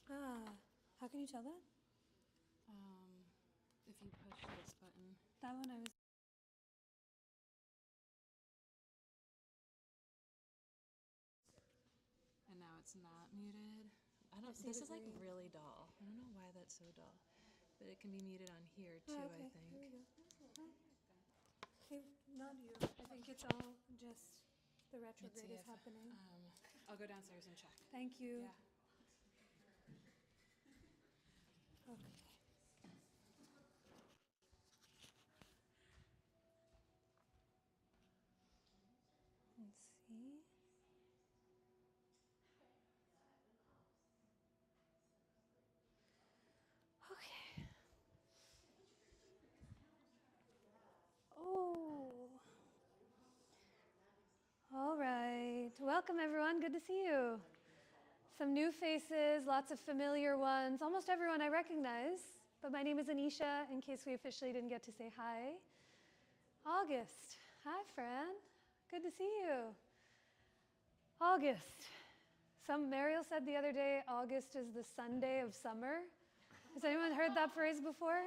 Ah, how can you tell that? If you push this button. That one I was. And now it's not muted. This is like really dull. I don't know why that's so dull. But it can be muted on here too, Oh, okay. I think. Here we go. Hey, not you. I think it's all just the retrograde is happening. I'll go downstairs and check. Thank you. Yeah. Okay. Let's see. Okay. Oh. All right. Welcome, everyone. Good to see you. Some new faces, lots of familiar ones, almost everyone I recognize. But my name is Anisha, in case we officially didn't get to say hi. August. Hi, Fran. Good to see you. August. Mariel said the other day, August is the Sunday of summer. Has anyone heard that phrase before?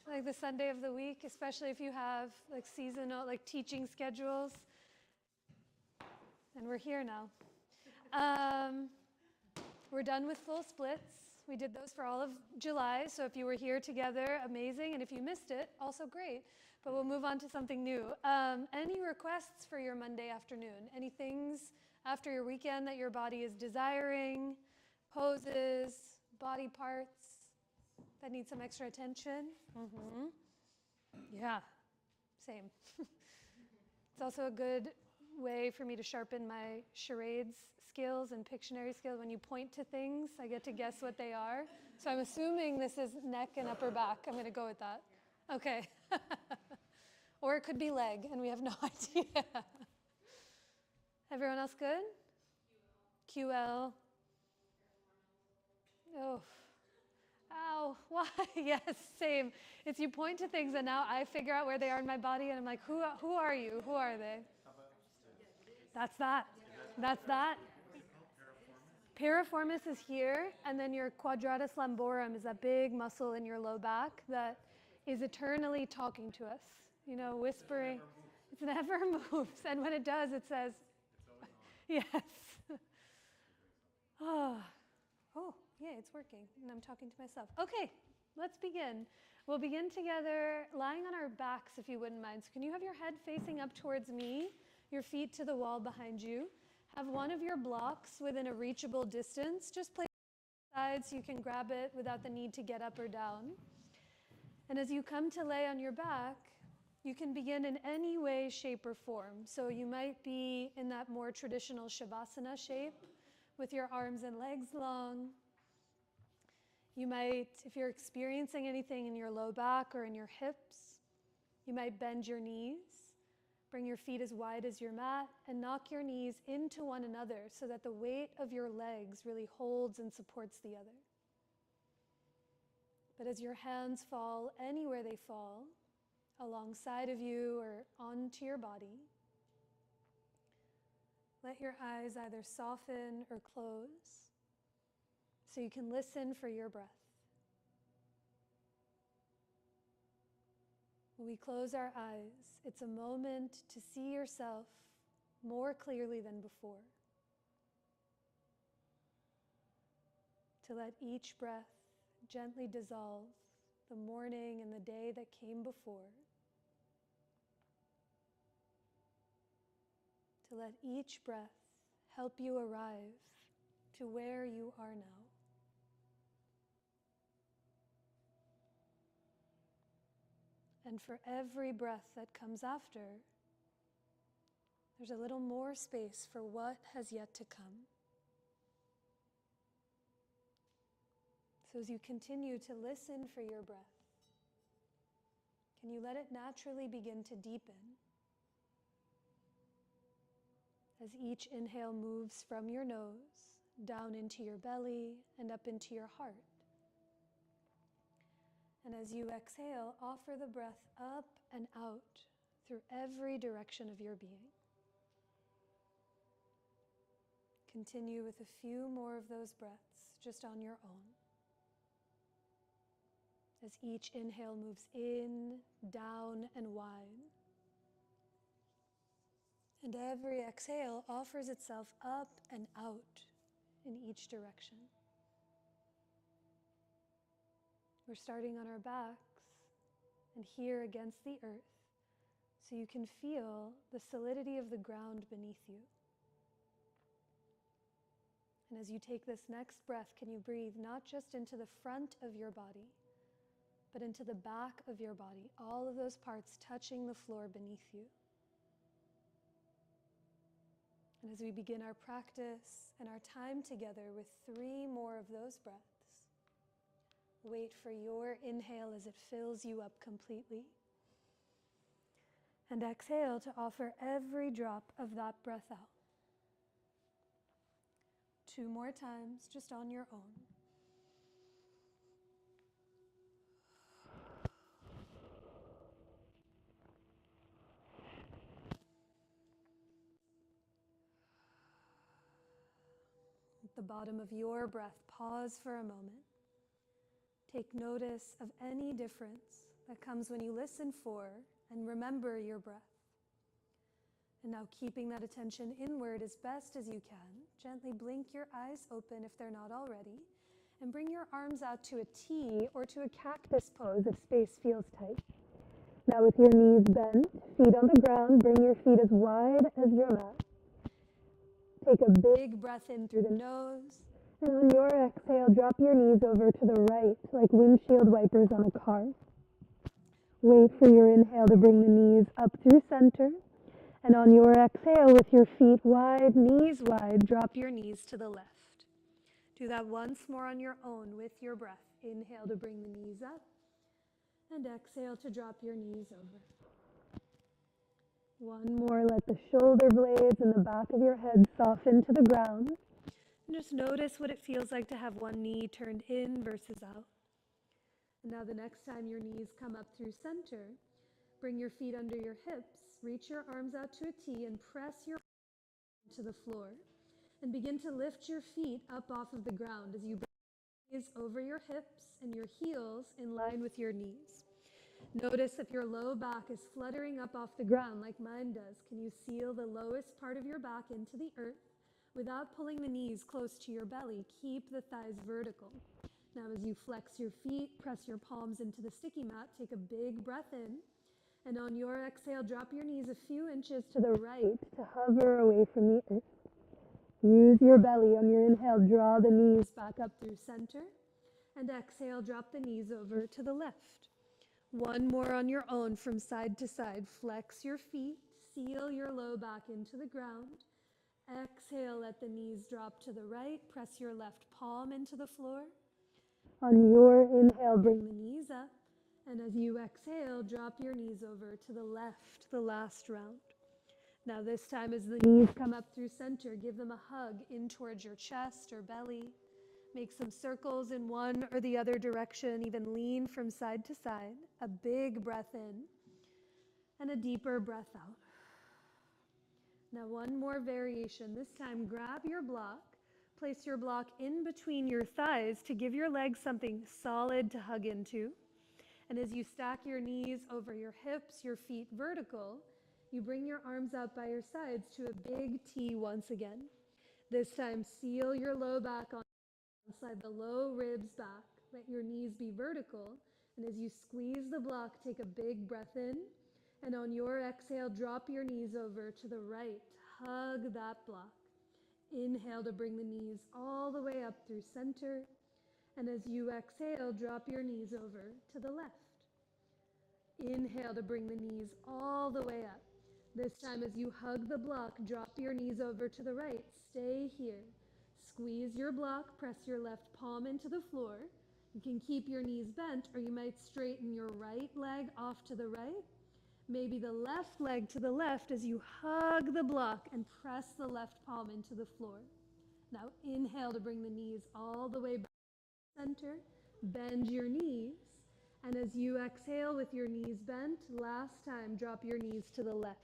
Like the Sunday of the week, especially if you have like seasonal, like teaching schedules. And we're here now. We're done with full splits. We did those for all of July, so if you were here together, amazing, and if you missed it, also great. But we'll move on to something new. Any requests for your Monday afternoon? Any things after your weekend that your body is desiring? Poses, body parts that need some extra attention? Mm-hmm. Yeah, same. It's also a good way for me to sharpen my charades skills and Pictionary skills. When you point to things, I get to guess what they are. So I'm assuming this is neck and upper back. I'm going to go with that. Okay. Or it could be leg, and we have no idea. Everyone else good? QL. Oh. Ow. Why? Yes, same. It's you point to things, and now I figure out where they are in my body, and I'm like, who are you? Who are they? That's that. That's that. Piriformis is here, and then your quadratus lumborum is that big muscle in your low back that is eternally talking to us, you know, whispering. It never moves, and when it does, it says, yes. Oh, yeah, it's working, and I'm talking to myself. Okay, let's begin. We'll begin together lying on our backs, if you wouldn't mind. So can you have your head facing up towards me, your feet to the wall behind you? Have one of your blocks within a reachable distance. Just place it aside so you can grab it without the need to get up or down. And as you come to lay on your back, you can begin in any way, shape, or form. So you might be in that more traditional Shavasana shape with your arms and legs long. You might, if you're experiencing anything in your low back or in your hips, you might bend your knees. Bring your feet as wide as your mat and knock your knees into one another so that the weight of your legs really holds and supports the other. But as your hands fall anywhere they fall, alongside of you or onto your body, let your eyes either soften or close so you can listen for your breath. When we close our eyes, it's a moment to see yourself more clearly than before. To let each breath gently dissolve the morning and the day that came before. To let each breath help you arrive to where you are now. And for every breath that comes after, there's a little more space for what has yet to come. So as you continue to listen for your breath, can you let it naturally begin to deepen? As each inhale moves from your nose, down into your belly, and up into your heart. And as you exhale, offer the breath up and out through every direction of your being. Continue with a few more of those breaths just on your own. as each inhale moves in, down, and wide. And every exhale offers itself up and out in each direction. We're starting on our backs and here against the earth, so you can feel the solidity of the ground beneath you. And as you take this next breath, can you breathe not just into the front of your body, but into the back of your body, all of those parts touching the floor beneath you. And as we begin our practice and our time together with 3 more of those breaths, wait for your inhale as it fills you up completely. And exhale to offer every drop of that breath out. 2 more times, just on your own. At the bottom of your breath, pause for a moment. Take notice of any difference that comes when you listen for and remember your breath. And now, keeping that attention inward as best as you can, gently blink your eyes open if they're not already, and bring your arms out to a T or to a cactus pose if space feels tight. Now, with your knees bent, feet on the ground, bring your feet as wide as your mat. Take a big breath in through the nose, and on your exhale, drop your knees over to the right like windshield wipers on a car. Wait for your inhale to bring the knees up through center. And on your exhale, with your feet wide, knees wide, drop your knees to the left. Do that once more on your own with your breath. Inhale to bring the knees up, and exhale to drop your knees over. One more, let the shoulder blades and the back of your head soften to the ground. And just notice what it feels like to have one knee turned in versus out. And now the next time your knees come up through center, bring your feet under your hips. Reach your arms out to a T and press your arms to the floor. And begin to lift your feet up off of the ground as you bring your knees over your hips and your heels in line with your knees. Notice if your low back is fluttering up off the ground like mine does. Can you seal the lowest part of your back into the earth without pulling the knees close to your belly? Keep the thighs vertical. Now as you flex your feet, press your palms into the sticky mat, take a big breath in. And on your exhale, drop your knees a few inches to the right to hover away from the earth. Use your belly on your inhale, draw the knees back up through center. And exhale, drop the knees over to the left. One more on your own from side to side. Flex your feet, seal your low back into the ground. Exhale, let the knees drop to the right. Press your left palm into the floor. On your inhale, bring the knees up. And as you exhale, drop your knees over to the left, the last round. Now this time as the knees come up through center, give them a hug in towards your chest or belly. Make some circles in one or the other direction, even lean from side to side. A big breath in and a deeper breath out. Now one more variation. This time grab your block, place your block in between your thighs to give your legs something solid to hug into. And as you stack your knees over your hips, your feet vertical, you bring your arms out by your sides to a big T once again. This time, seal your low back on slide the low ribs back. Let your knees be vertical. And as you squeeze the block, take a big breath in. And on your exhale, drop your knees over to the right. Hug that block. Inhale to bring the knees all the way up through center. And as you exhale, drop your knees over to the left. Inhale to bring the knees all the way up. This time as you hug the block, drop your knees over to the right. Stay here. Squeeze your block, press your left palm into the floor. You can keep your knees bent, or you might straighten your right leg off to the right. Maybe the left leg to the left as you hug the block and press the left palm into the floor. Now inhale to bring the knees all the way back to center. Bend your knees. And as you exhale with your knees bent, last time, drop your knees to the left.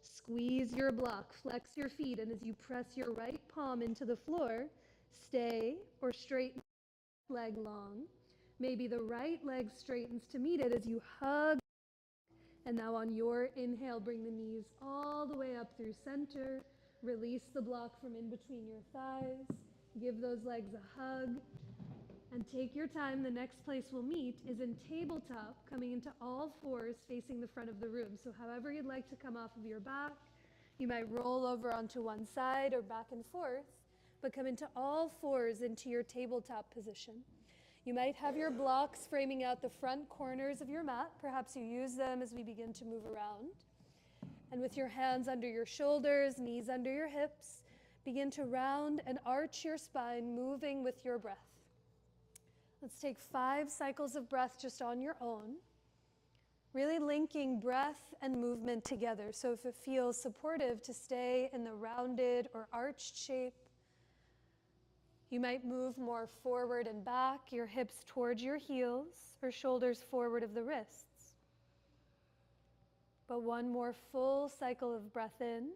Squeeze your block, flex your feet, and as you press your right palm into the floor, stay or straighten leg long. Maybe the right leg straightens to meet it as you hug. And now on your inhale, bring the knees all the way up through center. Release the block from in between your thighs. Give those legs a hug. And take your time. The next place we'll meet is in tabletop, coming into all fours facing the front of the room. So however you'd like to come off of your back, you might roll over onto one side or back and forth, but come into all fours into your tabletop position. You might have your blocks framing out the front corners of your mat. Perhaps you use them as we begin to move around. And with your hands under your shoulders, knees under your hips, begin to round and arch your spine, moving with your breath. Let's take 5 cycles of breath just on your own, really linking breath and movement together. So if it feels supportive to stay in the rounded or arched shape, you might move more forward and back, your hips towards your heels or shoulders forward of the wrists. But one more full cycle of breath in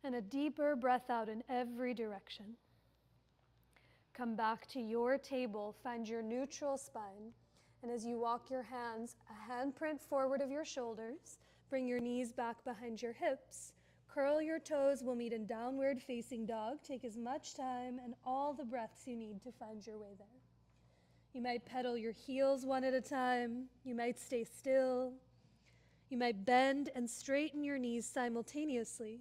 and a deeper breath out in every direction. Come back to your table, find your neutral spine, and as you walk your hands, a handprint forward of your shoulders, bring your knees back behind your hips, curl your toes, we'll meet in downward facing dog. Take as much time and all the breaths you need to find your way there. You might pedal your heels one at a time, you might stay still, you might bend and straighten your knees simultaneously,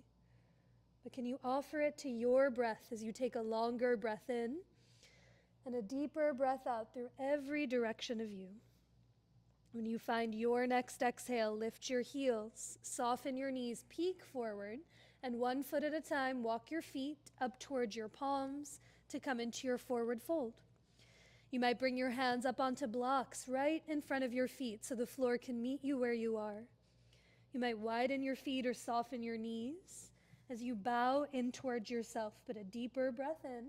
but can you offer it to your breath as you take a longer breath in and a deeper breath out through every direction of you. When you find your next exhale, lift your heels, soften your knees, peek forward, and 1 foot at a time, walk your feet up towards your palms to come into your forward fold. You might bring your hands up onto blocks right in front of your feet so the floor can meet you where you are. You might widen your feet or soften your knees as you bow in towards yourself, but a deeper breath in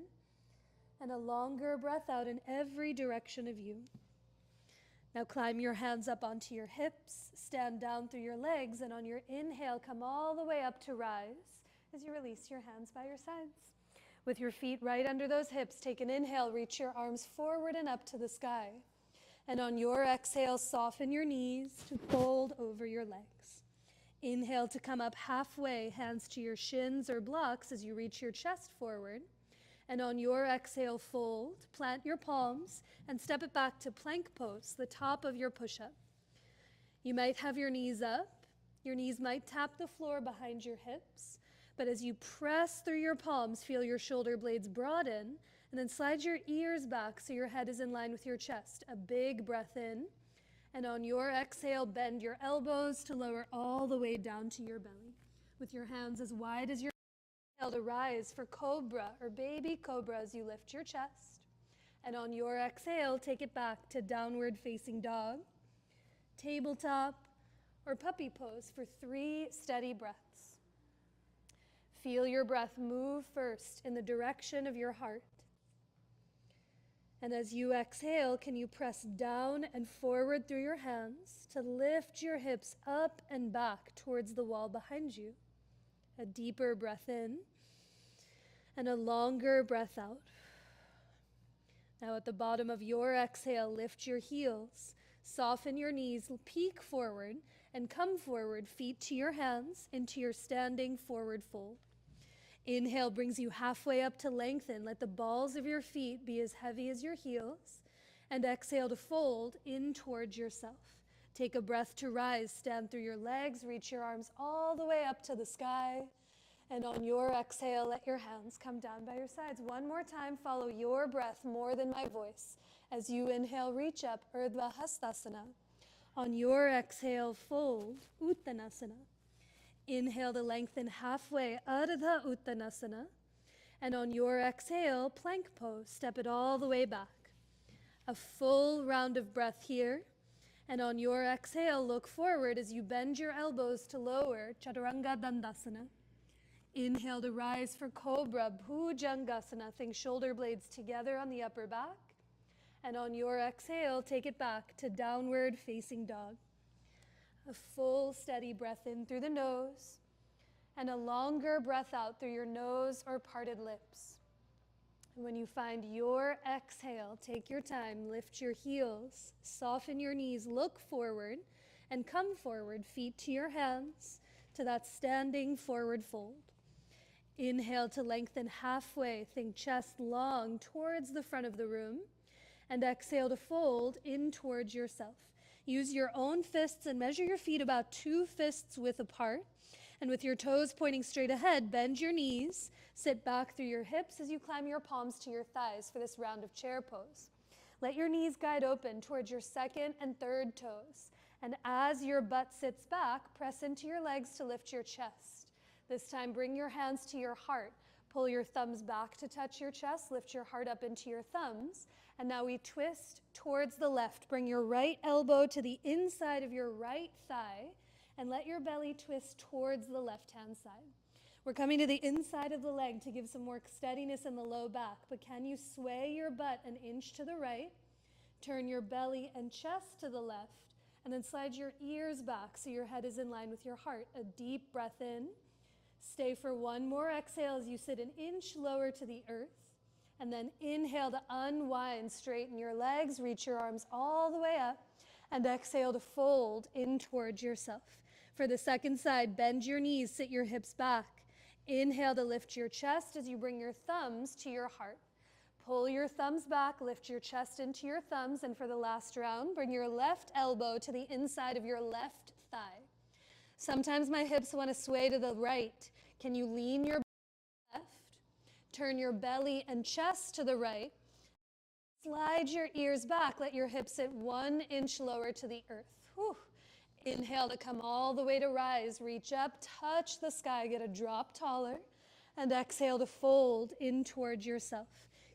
and a longer breath out in every direction of you. Now climb your hands up onto your hips, stand down through your legs, and on your inhale, come all the way up to rise as you release your hands by your sides. With your feet right under those hips, take an inhale, reach your arms forward and up to the sky. And on your exhale, soften your knees to fold over your legs. Inhale to come up halfway, hands to your shins or blocks as you reach your chest forward. And on your exhale, fold, plant your palms, and step it back to plank pose, the top of your push-up. You might have your knees up. Your knees might tap the floor behind your hips. But as you press through your palms, feel your shoulder blades broaden, and then slide your ears back so your head is in line with your chest. A big breath in. And on your exhale, bend your elbows to lower all the way down to your belly. With your hands as wide as your inhale to rise for cobra or baby cobra as you lift your chest. And on your exhale, take it back to downward facing dog, tabletop, or puppy pose for 3 steady breaths. Feel your breath move first in the direction of your heart. And as you exhale, can you press down and forward through your hands to lift your hips up and back towards the wall behind you? A deeper breath in and a longer breath out. Now at the bottom of your exhale, lift your heels, soften your knees, peek forward, and come forward, feet to your hands into your standing forward fold. Inhale brings you halfway up to lengthen. Let the balls of your feet be as heavy as your heels. And exhale to fold in towards yourself. Take a breath to rise. Stand through your legs. Reach your arms all the way up to the sky. And on your exhale, let your hands come down by your sides. One more time, follow your breath more than my voice. As you inhale, reach up, Urdhva Hastasana. On your exhale, fold, Uttanasana. Inhale to lengthen halfway, Ardha Uttanasana. And on your exhale, plank pose, step it all the way back. A full round of breath here. And on your exhale, look forward as you bend your elbows to lower, Chaturanga Dandasana. Inhale to rise for Cobra, Bhujangasana. Think shoulder blades together on the upper back. And on your exhale, take it back to downward facing dog. A full steady breath in through the nose and a longer breath out through your nose or parted lips. And when you find your exhale, take your time, lift your heels, soften your knees, look forward, and come forward, feet to your hands, to that standing forward fold. Inhale to lengthen halfway, think chest long towards the front of the room, and exhale to fold in towards yourself. Use your own fists and measure your feet about 2 fists width apart. And with your toes pointing straight ahead, bend your knees, sit back through your hips as you climb your palms to your thighs for this round of chair pose. Let your knees guide open towards your second and third toes. And as your butt sits back, press into your legs to lift your chest. This time, bring your hands to your heart. Pull your thumbs back to touch your chest. Lift your heart up into your thumbs. And now we twist towards the left. Bring your right elbow to the inside of your right thigh and let your belly twist towards the left-hand side. We're coming to the inside of the leg to give some more steadiness in the low back, but can you sway your butt an inch to the right, turn your belly and chest to the left, and then slide your ears back so your head is in line with your heart. A deep breath in. Stay for one more exhale as you sit an inch lower to the earth. And then inhale to unwind, straighten your legs, reach your arms all the way up, and exhale to fold in towards yourself. For the second side, bend your knees, sit your hips back. Inhale to lift your chest as you bring your thumbs to your heart. Pull your thumbs back, lift your chest into your thumbs, and for the last round, bring your left elbow to the inside of your left thigh. Sometimes my hips want to sway to the right. Can you lean your left? Turn your belly and chest to the right. Slide your ears back. Let your hips sit 1 inch lower to the earth. Whew. Inhale to come all the way to rise. Reach up, touch the sky, get a drop taller. And exhale to fold in towards yourself.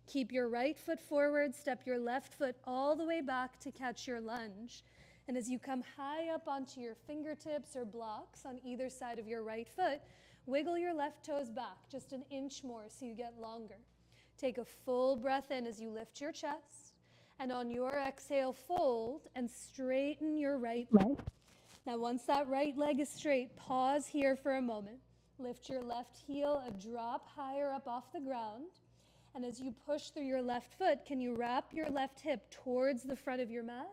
Keep your right foot forward. Step your left foot all the way back to catch your lunge. And as you come high up onto your fingertips or blocks on either side of your right foot, wiggle your left toes back just an inch more so you get longer. Take a full breath in as you lift your chest. And on your exhale, fold and straighten your right leg. Now, once that right leg is straight, pause here for a moment. Lift your left heel a drop higher up off the ground. And as you push through your left foot, can you wrap your left hip towards the front of your mat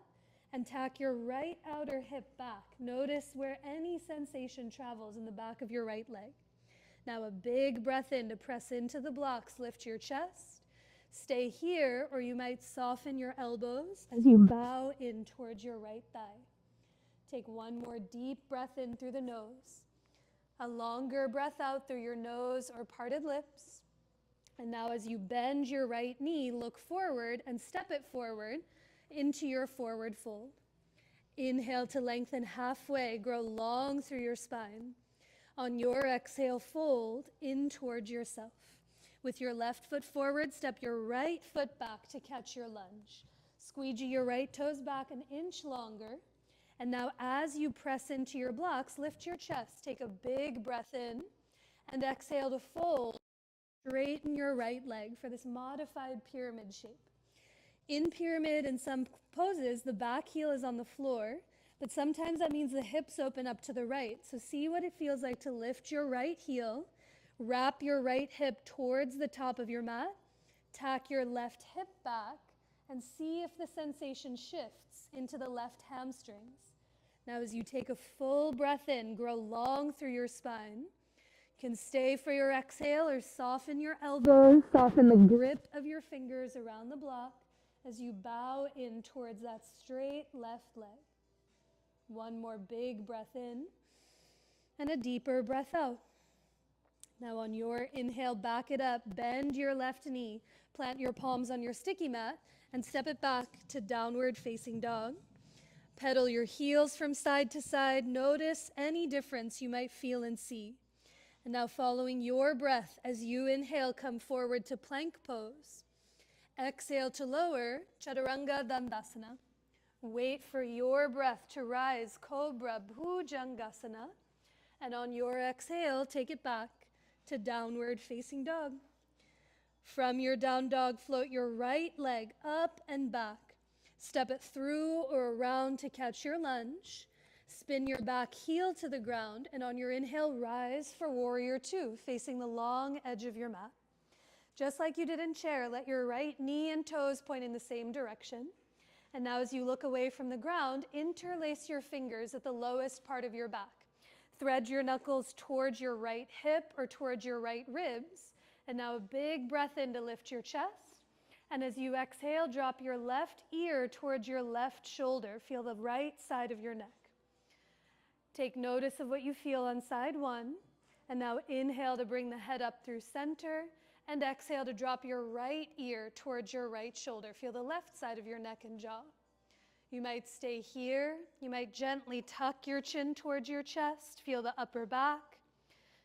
and tack your right outer hip back? Notice where any sensation travels in the back of your right leg. Now a big breath in to press into the blocks. Lift your chest. Stay here, or you might soften your elbows as you bow in towards your right thigh. Take one more deep breath in through the nose. A longer breath out through your nose or parted lips. And now as you bend your right knee, look forward and step it forward into your forward fold. Inhale to lengthen halfway, grow long through your spine. On your exhale, fold in towards yourself. With your left foot forward, step your right foot back to catch your lunge. Squeegee your right toes back an inch longer. And now as you press into your blocks, lift your chest. Take a big breath in and exhale to fold. Straighten your right leg for this modified pyramid shape. In pyramid, in some poses, the back heel is on the floor, but sometimes that means the hips open up to the right. So see what it feels like to lift your right heel, wrap your right hip towards the top of your mat, tack your left hip back, and see if the sensation shifts into the left hamstrings. Now as you take a full breath in, grow long through your spine. You can stay for your exhale or soften your elbows, soften the grip of your fingers around the block as you bow in towards that straight left leg. One more big breath in and a deeper breath out. Now on your inhale, back it up, bend your left knee, plant your palms on your sticky mat and step it back to downward facing dog. Pedal your heels from side to side. Notice any difference you might feel and see. And now following your breath, as you inhale, come forward to plank pose. Exhale to lower, Chaturanga Dandasana. Wait for your breath to rise, Cobra Bhujangasana. And on your exhale, take it back to downward facing dog. From your down dog, float your right leg up and back. Step it through or around to catch your lunge. Spin your back heel to the ground, and on your inhale, rise for warrior two, facing the long edge of your mat. Just like you did in chair, let your right knee and toes point in the same direction. And now as you look away from the ground, interlace your fingers at the lowest part of your back. Thread your knuckles towards your right hip or towards your right ribs. And now a big breath in to lift your chest. And as you exhale, drop your left ear towards your left shoulder. Feel the right side of your neck. Take notice of what you feel on side one. And now inhale to bring the head up through center. And exhale to drop your right ear towards your right shoulder. Feel the left side of your neck and jaw. You might stay here. You might gently tuck your chin towards your chest. Feel the upper back.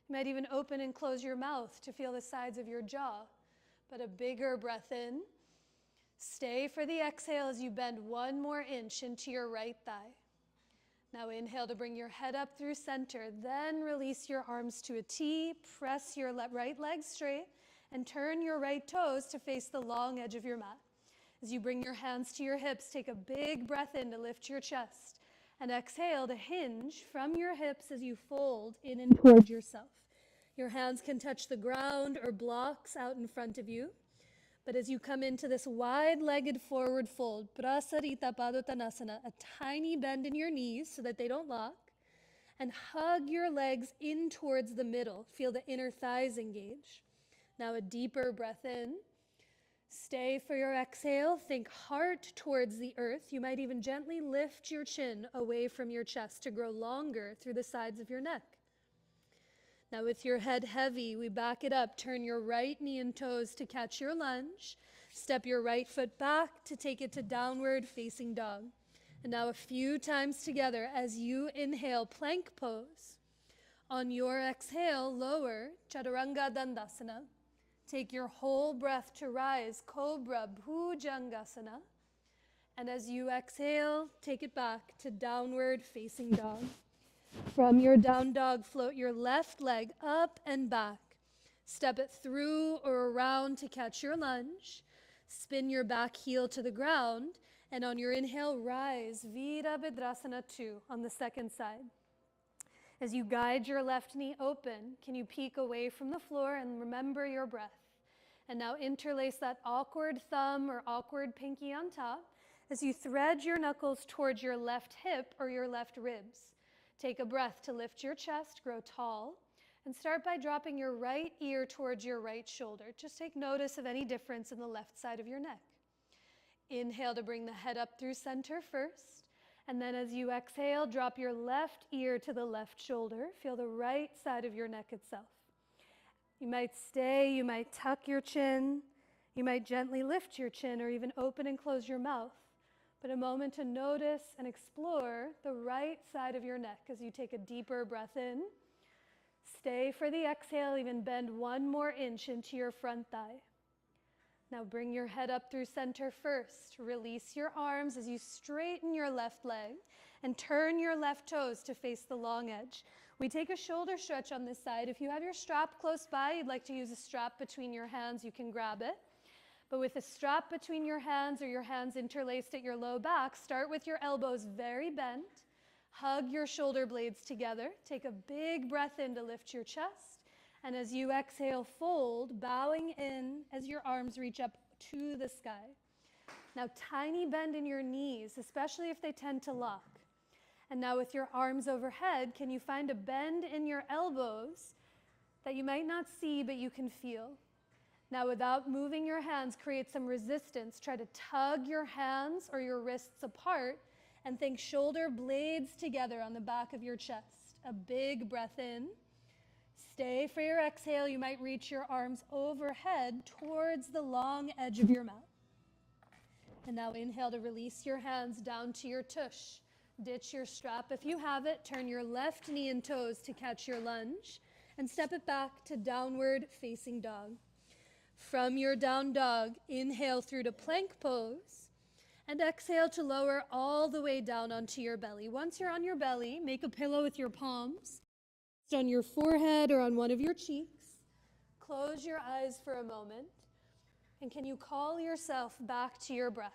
You might even open and close your mouth to feel the sides of your jaw. But a bigger breath in. Stay for the exhale as you bend 1 more inch into your right thigh. Now inhale to bring your head up through center. Then release your arms to a T. Press your right leg straight. And turn your right toes to face the long edge of your mat. As you bring your hands to your hips, take a big breath in to lift your chest. And exhale to hinge from your hips as you fold in and toward yourself. Your hands can touch the ground or blocks out in front of you. But as you come into this wide-legged forward fold, Prasarita Padottanasana, a tiny bend in your knees so that they don't lock. And hug your legs in towards the middle. Feel the inner thighs engage. Now a deeper breath in. Stay for your exhale. Think heart towards the earth. You might even gently lift your chin away from your chest to grow longer through the sides of your neck. Now with your head heavy, we back it up. Turn your right knee and toes to catch your lunge. Step your right foot back to take it to downward facing dog. And now a few times together as you inhale, plank pose. On your exhale, lower, Chaturanga Dandasana. Take your whole breath to rise, Cobra Bhujangasana. And as you exhale, take it back to downward facing dog. From your down dog, float your left leg up and back. Step it through or around to catch your lunge. Spin your back heel to the ground. And on your inhale, rise, Virabhadrasana 2 on the second side. As you guide your left knee open, can you peek away from the floor and remember your breath? And now interlace that awkward thumb or awkward pinky on top as you thread your knuckles towards your left hip or your left ribs. Take a breath to lift your chest, grow tall, and start by dropping your right ear towards your right shoulder. Just take notice of any difference in the left side of your neck. Inhale to bring the head up through center first. And then as you exhale, drop your left ear to the left shoulder. Feel the right side of your neck itself. You might stay, you might tuck your chin, you might gently lift your chin or even open and close your mouth. But a moment to notice and explore the right side of your neck as you take a deeper breath in. Stay for the exhale, even bend 1 more inch into your front thigh. Now bring your head up through center first. Release your arms as you straighten your left leg and turn your left toes to face the long edge. We take a shoulder stretch on this side. If you have your strap close by, you'd like to use a strap between your hands, you can grab it. But with a strap between your hands or your hands interlaced at your low back, start with your elbows very bent. Hug your shoulder blades together. Take a big breath in to lift your chest. And as you exhale, fold, bowing in as your arms reach up to the sky. Now, tiny bend in your knees, especially if they tend to lock. And now with your arms overhead, can you find a bend in your elbows that you might not see, but you can feel? Now, without moving your hands, create some resistance. Try to tug your hands or your wrists apart and think shoulder blades together on the back of your chest. A big breath in. Stay for your exhale. You might reach your arms overhead towards the long edge of your mat. And now inhale to release your hands down to your tush. Ditch your strap if you have it. Turn your left knee and toes to catch your lunge. And step it back to downward facing dog. From your down dog, inhale through to plank pose. And exhale to lower all the way down onto your belly. Once you're on your belly, make a pillow with your palms on your forehead or on one of your cheeks. Close your eyes for a moment. And can you call yourself back to your breath?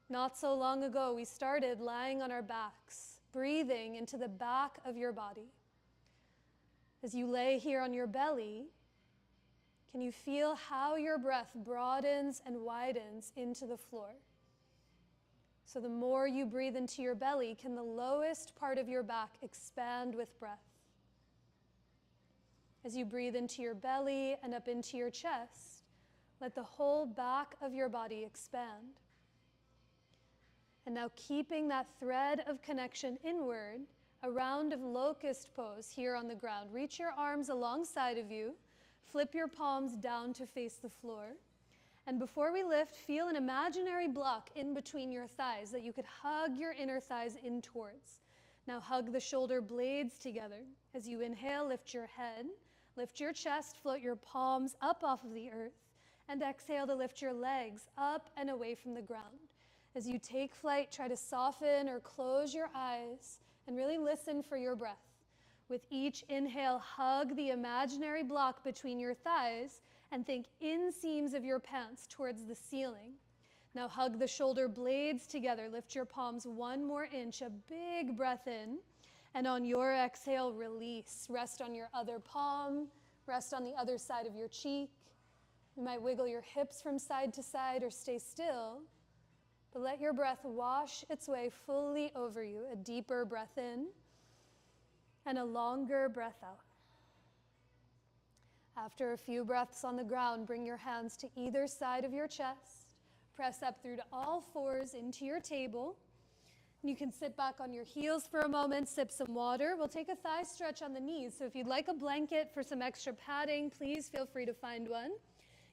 Not so long ago, we started lying on our backs, breathing into the back of your body. As you lay here on your belly, Can you feel how your breath broadens and widens into the floor? So the more you breathe into your belly, can the lowest part of your back expand with breath? As you breathe into your belly and up into your chest, let the whole back of your body expand. And now, keeping that thread of connection inward, a round of locust pose here on the ground. Reach your arms alongside of you. Flip your palms down to face the floor. And before we lift, feel an imaginary block in between your thighs that you could hug your inner thighs in towards. Now hug the shoulder blades together. As you inhale, lift your head, lift your chest, float your palms up off of the earth, and exhale to lift your legs up and away from the ground. As you take flight, try to soften or close your eyes and really listen for your breath. With each inhale, hug the imaginary block between your thighs and think inseams of your pants towards the ceiling. Now hug the shoulder blades together. Lift your palms 1 more inch, a big breath in. And on your exhale, release. Rest on your other palm. Rest on the other side of your cheek. You might wiggle your hips from side to side or stay still. But let your breath wash its way fully over you. A deeper breath in and a longer breath out. After a few breaths on the ground, bring your hands to either side of your chest. Press up through to all fours into your table. You can sit back on your heels for a moment, sip some water. We'll take a thigh stretch on the knees. So if you'd like a blanket for some extra padding, please feel free to find one.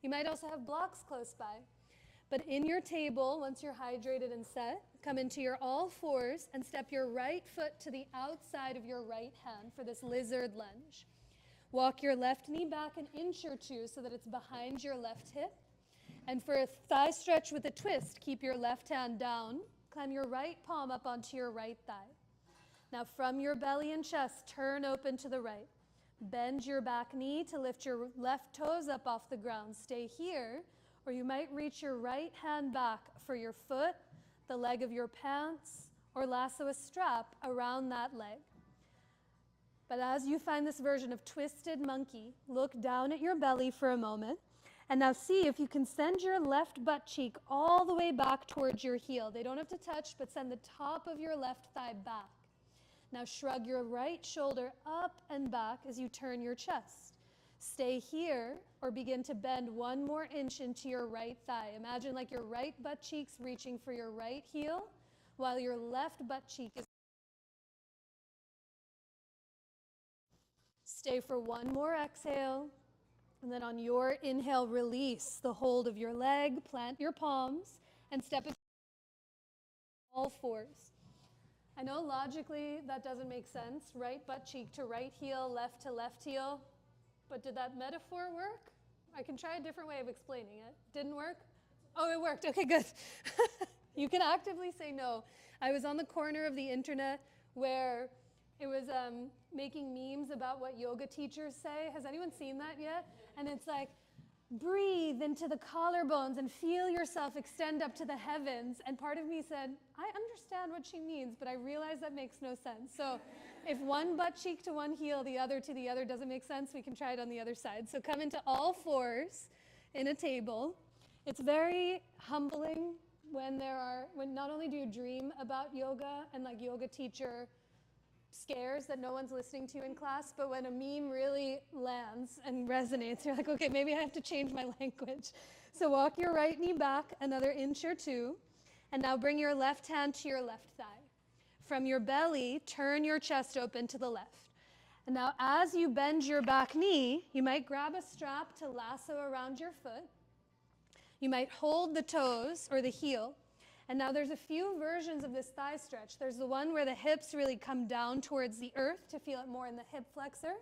You might also have blocks close by. But in your table, once you're hydrated and set, come into your all fours and step your right foot to the outside of your right hand for this lizard lunge. Walk your left knee back 1 inch or 2 so that it's behind your left hip. And for a thigh stretch with a twist, keep your left hand down. Climb your right palm up onto your right thigh. Now from your belly and chest, turn open to the right. Bend your back knee to lift your left toes up off the ground. Stay here. Or you might reach your right hand back for your foot, the leg of your pants, or lasso a strap around that leg. But as you find this version of twisted monkey, look down at your belly for a moment, and now see if you can send your left butt cheek all the way back towards your heel. They don't have to touch, but send the top of your left thigh back. Now shrug your right shoulder up and back as you turn your chest. Stay here or begin to bend 1 more inch into your right thigh. Imagine like your right butt cheek's reaching for your right heel while your left butt cheek is. Stay for 1 more exhale. And then on your inhale, release the hold of your leg, plant your palms, and step it all fours. I know logically that doesn't make sense. Right butt cheek to right heel, left to left heel. But did that metaphor work? I can try a different way of explaining it. Didn't work? Oh, it worked. Okay, good. You can actively say no. I was on the corner of the internet where it was making memes about what yoga teachers say. Has anyone seen that yet? And it's like, breathe into the collarbones and feel yourself extend up to the heavens. And part of me said, I understand what she means, but I realize that makes no sense. So if one butt cheek to one heel, the other to the other doesn't make sense, we can try it on the other side. So come into all fours in a table. It's very humbling when not only do you dream about yoga and like yoga teacher scares that no one's listening to you in class, but when a meme really lands and resonates, you're like, okay, maybe I have to change my language. So walk your right knee back another inch or 2, and now bring your left hand to your left thigh. From your belly, turn your chest open to the left. And now as you bend your back knee, you might grab a strap to lasso around your foot. You might hold the toes or the heel. And now there's a few versions of this thigh stretch. There's the one where the hips really come down towards the earth to feel it more in the hip flexor.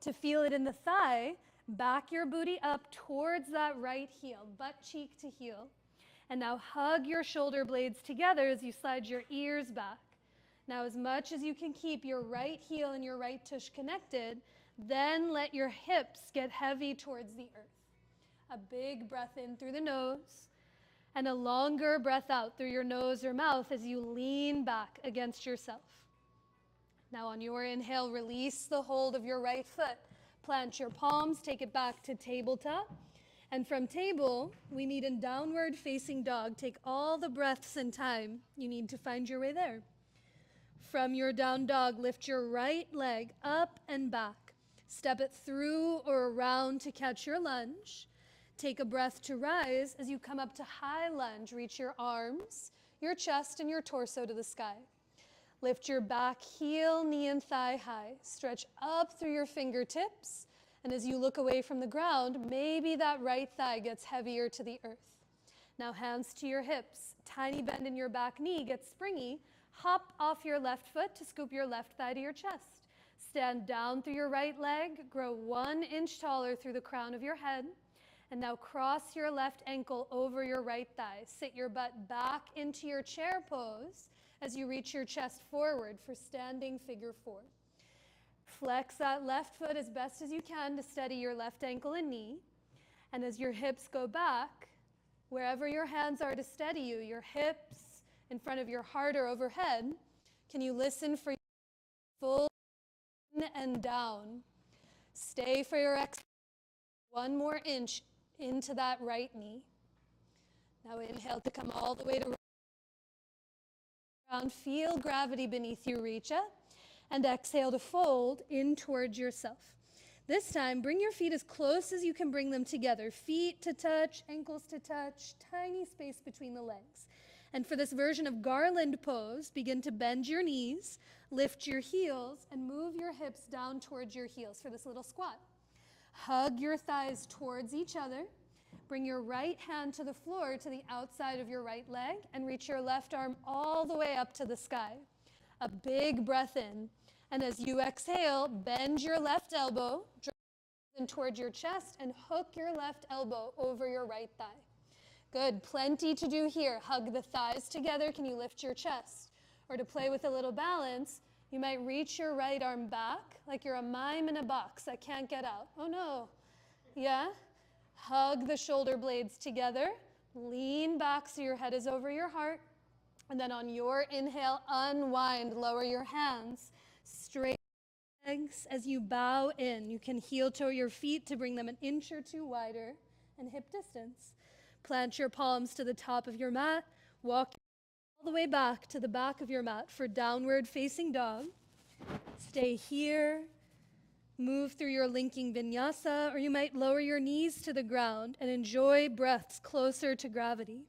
To feel it in the thigh, back your booty up towards that right heel, butt cheek to heel. And now hug your shoulder blades together as you slide your ears back. Now as much as you can keep your right heel and your right tush connected, then let your hips get heavy towards the earth. A big breath in through the nose. And a longer breath out through your nose or mouth as you lean back against yourself. Now on your inhale, release the hold of your right foot. Plant your palms, take it back to tabletop. And from table, we meet in downward facing dog. Take all the breaths and time you need to find your way there. From your down dog, lift your right leg up and back. Step it through or around to catch your lunge. Take a breath to rise as you come up to high lunge. Reach your arms, your chest, and your torso to the sky. Lift your back heel, knee, and thigh high. Stretch up through your fingertips. And as you look away from the ground, maybe that right thigh gets heavier to the earth. Now hands to your hips. Tiny bend in your back knee. Get springy. Hop off your left foot to scoop your left thigh to your chest. Stand down through your right leg. Grow 1 inch taller through the crown of your head. And now cross your left ankle over your right thigh. Sit your butt back into your chair pose as you reach your chest forward for standing figure 4. Flex that left foot as best as you can to steady your left ankle and knee. And as your hips go back, wherever your hands are to steady you, your hips in front of your heart or overhead, can you listen for your full in and down? Stay for your exhale. 1 more inch into that right knee. Now inhale to come all the way to ground. Feel gravity beneath you, reach up. And exhale to fold in towards yourself. This time, bring your feet as close as you can bring them together. Feet to touch, ankles to touch, tiny space between the legs. And for this version of garland pose, begin to bend your knees, lift your heels, and move your hips down towards your heels for this little squat. Hug your thighs towards each other. Bring your right hand to the floor to the outside of your right leg and reach your left arm all the way up to the sky. A big breath in. And as you exhale, bend your left elbow, draw in towards your chest, and hook your left elbow over your right thigh. Good, plenty to do here. Hug the thighs together. Can you lift your chest? Or to play with a little balance, you might reach your right arm back like you're a mime in a box that can't get out. Oh no. Yeah? Hug the shoulder blades together. Lean back so your head is over your heart. And then on your inhale, unwind, lower your hands. Straight legs as you bow in. You can heel toe your feet to bring them 1 inch or 2 wider and hip distance. Plant your palms to the top of your mat. Walk all the way back to the back of your mat for downward facing dog. Stay here. Move through your linking vinyasa, or you might lower your knees to the ground and enjoy breaths closer to gravity.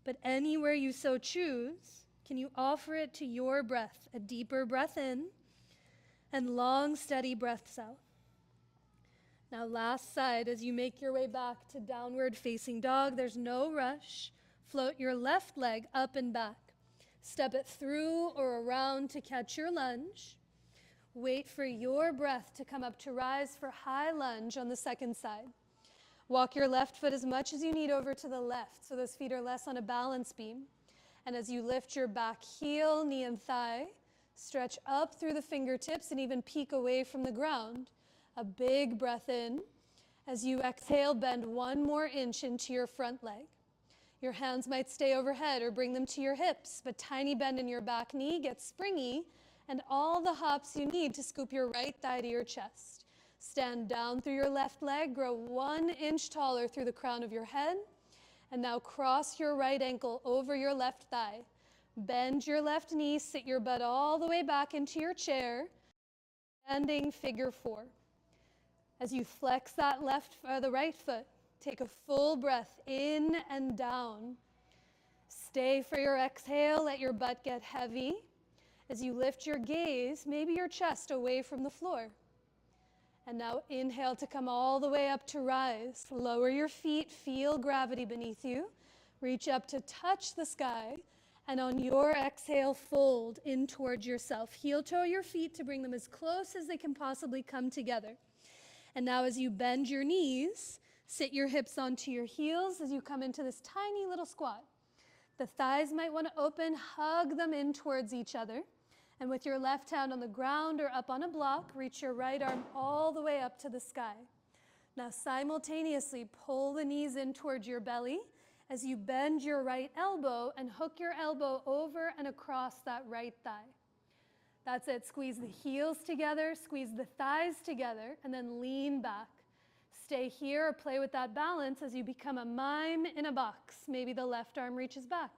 But anywhere you so choose, can you offer it to your breath, a deeper breath in and long, steady breaths out. Now last side, as you make your way back to downward facing dog, there's no rush. Float your left leg up and back. Step it through or around to catch your lunge. Wait for your breath to come up to rise for high lunge on the second side. Walk your left foot as much as you need over to the left so those feet are less on a balance beam. And as you lift your back heel, knee, and thigh, stretch up through the fingertips and even peek away from the ground. A big breath in. As you exhale, bend 1 more inch into your front leg. Your hands might stay overhead or bring them to your hips, but tiny bend in your back knee, get springy, and all the hops you need to scoop your right thigh to your chest. Stand down through your left leg, grow 1 inch taller through the crown of your head, and now cross your right ankle over your left thigh. Bend your left knee, sit your butt all the way back into your chair, standing figure 4. As you flex that the right foot, take a full breath in and down. Stay for your exhale, let your butt get heavy. As you lift your gaze, maybe your chest away from the floor. And now inhale to come all the way up to rise. Lower your feet, feel gravity beneath you. Reach up to touch the sky. And on your exhale, fold in towards yourself. Heel toe your feet to bring them as close as they can possibly come together. And now as you bend your knees, sit your hips onto your heels as you come into this tiny little squat. The thighs might want to open, hug them in towards each other. And with your left hand on the ground or up on a block, reach your right arm all the way up to the sky. Now simultaneously pull the knees in towards your belly as you bend your right elbow and hook your elbow over and across that right thigh. That's it. Squeeze the heels together, squeeze the thighs together, and then lean back. Stay here or play with that balance as you become a mime in a box. Maybe the left arm reaches back.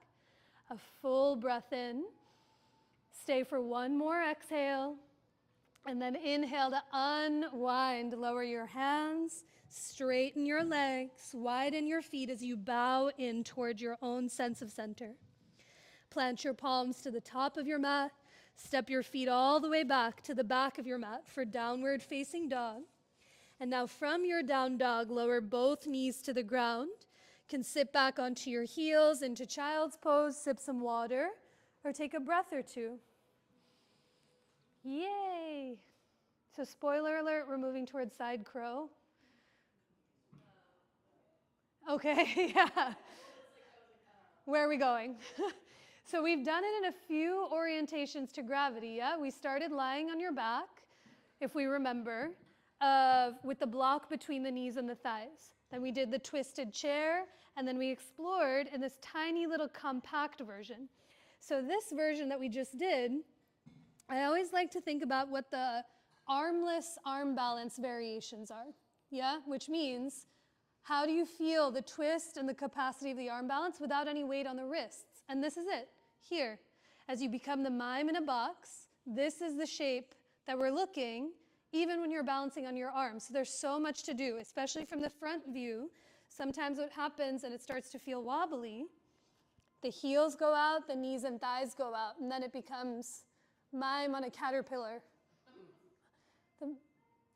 A full breath in. Stay for one more exhale. And then inhale to unwind. Lower your hands, straighten your legs, widen your feet as you bow in toward your own sense of center. Plant your palms to the top of your mat. Step your feet all the way back to the back of your mat for downward facing dog. And now from your down dog, lower both knees to the ground. Can sit back onto your heels into child's pose, sip some water, or take a breath or two. Yay! So spoiler alert, we're moving towards side crow. Okay, yeah. Where are we going? So we've done it in a few orientations to gravity, yeah? We started lying on your back, if we remember, with the block between the knees and the thighs. Then we did the twisted chair, and then we explored in this tiny little compact version. So this version that we just did, I always like to think about what the armless arm balance variations are, yeah? Which means, how do you feel the twist and the capacity of the arm balance without any weight on the wrists? And this is it. Here, as you become the mime in a box, this is the shape that we're looking, even when you're balancing on your arms. So there's so much to do, especially from the front view. Sometimes what happens, and it starts to feel wobbly, the heels go out, the knees and thighs go out, and then it becomes mime on a caterpillar.